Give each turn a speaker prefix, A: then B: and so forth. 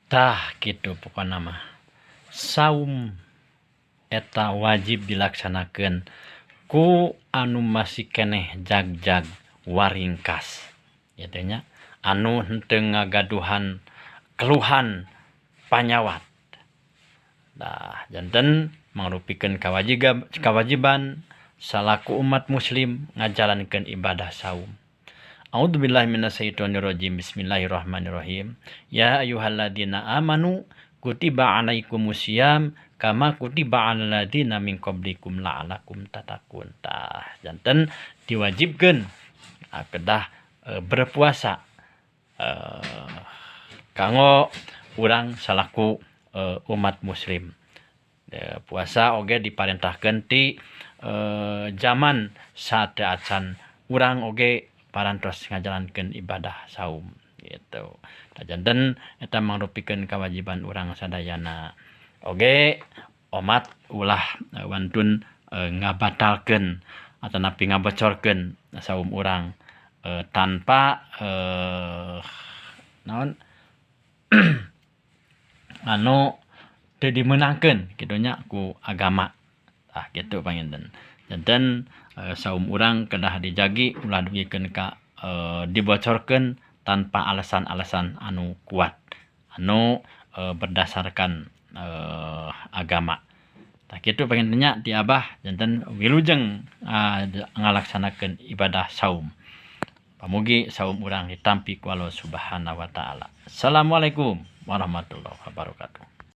A: Tah gitu pokoknya mah. Saum eta wajib dilaksanakan ku anu masih keneh jag-jag waringkas. Jadinya anu henteu ngagaduhan keluhan panyawat. Nah, janten mangrupikeun kewajiban salaku umat muslim ngajalankeun ibadah saum. A'udzubillahi minasyaitonirrajim. Bismillahirrahmanirrahim. Ya ayyuhalladzina amanu kutiba alaikumusiyam kama kutiba alal ladzina min qablikum la'alakum tattaqun. Tah, janten diwajibkeun kedah berpuasa kanggo urang salaku umat muslim. Puasa oge diparentahkeun ti zaman saat acan urang oge parantos ngajalankeun ibadah saum gitu. Janten eta mangrupikeun kewajiban urang sadayana. Oge omat ulah wantun ngabatalkeun atanapi ngabocorkeun saum urang tanpa naon anu teu dimeunangkeun kitu nya ku agama. Tah kitu panginten. Janten saum urang kedah dijagi ulah dugikeun ka dibocorkeun tanpa alasan-alasan anu kuat anu berdasarkan agama. Tah kitu pangintennya ti Abah janten wilujeng ngalaksanakeun ibadah saum. Pamugi saum urang ditampi ku Allah Subhanahu wa taala. Assalamualaikum warahmatullahi wabarakatuh.